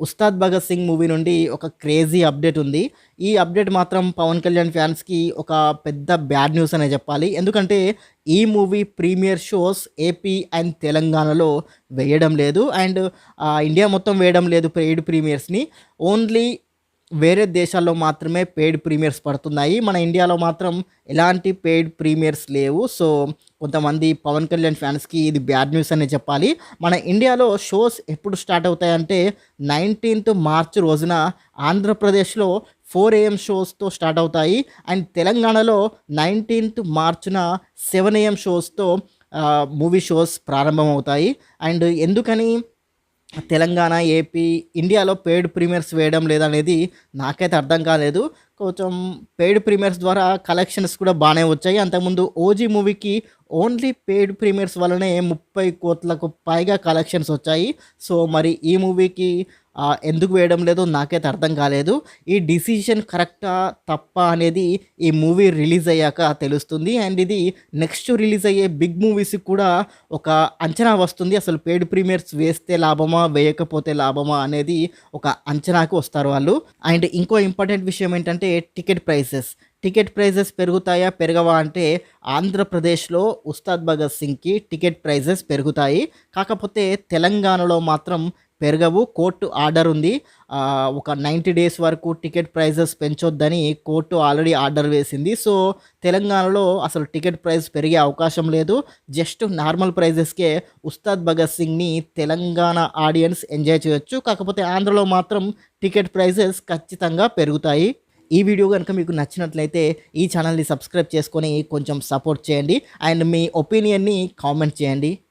'Ustaad Bhagat Singh' movie నుండి ఒక crazy update ఉంది. ఈ అప్డేట్ మాత్రం పవన్ కళ్యాణ్ ఫ్యాన్స్‌కి ఒక పెద్ద బ్యాడ్ న్యూస్ అనే చెప్పాలి. ఎందుకంటే ఈ movie premier shows AP and తెలంగాణలో వేయడం లేదు. అండ్ ఇండియా మొత్తం వేయడం లేదు పెయిడ్ ప్రీమియర్స్‌ని. ఓన్లీ వేరే దేశాల్లో మాత్రమే పెయిడ్ ప్రీమియర్స్ పడుతున్నాయి. మన ఇండియాలో మాత్రం ఎలాంటి పెయిడ్ ప్రీమియర్స్ లేవు. సో, కొంతమంది పవన్ కళ్యాణ్ ఫ్యాన్స్‌కి ఇది బ్యాడ్ న్యూస్ అనే చెప్పాలి. మన ఇండియాలో షోస్ ఎప్పుడు స్టార్ట్ అవుతాయంటే 19th మార్చ్ రోజున ఆంధ్రప్రదేశ్‌లో 4 AM షోస్‌తో స్టార్ట్ అవుతాయి. అండ్ తెలంగాణలో 19th మార్చున 7 AM షోస్‌తో మూవీ షోస్ ప్రారంభమవుతాయి. అండ్ ఎందుకని తెలంగాణ, ఏపీ, ఇండియాలో పెయిడ్ ప్రీమియర్స్ వేయడం లేదనేది నాకైతే అర్థం కాలేదు. కొంచెం పెయిడ్ ప్రీమియర్స్ ద్వారా కలెక్షన్స్ కూడా బాగానే వచ్చాయి. అంతకుముందు 'ఓజీ' మూవీకి ఓన్లీ పెయిడ్ ప్రీమియర్స్ వల్లనే 30,00,00,000కు పైగా కలెక్షన్స్ వచ్చాయి. సో, మరి ఈ మూవీకి ఎందుకు వేయడం లేదో నాకైతే అర్థం కాలేదు. ఈ డిసిషన్ కరెక్టా? తప్పా? అనేది ఈ మూవీ రిలీజ్ అయ్యాక తెలుస్తుంది. అండ్ ఇది నెక్స్ట్ రిలీజ్ అయ్యే బిగ్ మూవీస్‌కి కూడా ఒక అంచనా వస్తుంది. అసలు పెయిడ్ ప్రీమియర్స్ వేస్తే లాభమా? వేయకపోతే లాభమా? అనేది ఒక అంచనాకి వస్తారు వాళ్ళు. అండ్ ఇంకో ఇంపార్టెంట్ విషయం ఏంటంటే టికెట్ ప్రైసెస్. టికెట్ ప్రైసెస్ పెరుగుతాయా? పెరగవా? అంటే ఆంధ్రప్రదేశ్‌లో 'ఉస్తాద్ భగత్ సింగ్‌కి' టికెట్ ప్రైసెస్ పెరుగుతాయి. కాకపోతే తెలంగాణలో మాత్రం పెరగవు. కోర్టు ఆర్డర్ ఉంది. ఒక 90 డేస్ వరకు టికెట్ ప్రైసెస్ పెంచొద్దని కోర్టు ఆల్రెడీ ఆర్డర్ వేసింది. సో, తెలంగాణలో అసలు టికెట్ ప్రైస్ పెరిగే అవకాశం లేదు. జస్ట్ నార్మల్ ప్రైజెస్‌కే 'ఉస్తాద్ భగత్ సింగ్‌ని' తెలంగాణ ఆడియన్స్ ఎంజాయ్ చేయొచ్చు. కాకపోతే ఆంధ్రలో మాత్రం టికెట్ ప్రైసెస్ ఖచ్చితంగా పెరుగుతాయి. ఈ వీడియో గనుక మీకు నచ్చినట్లయితే ఈ ఛానల్‌ని సబ్స్క్రైబ్ చేసుకొని కొంచెం సపోర్ట్ చేయండి. అండ్ మీ ఒపీనియన్‌ని కామెంట్ చేయండి.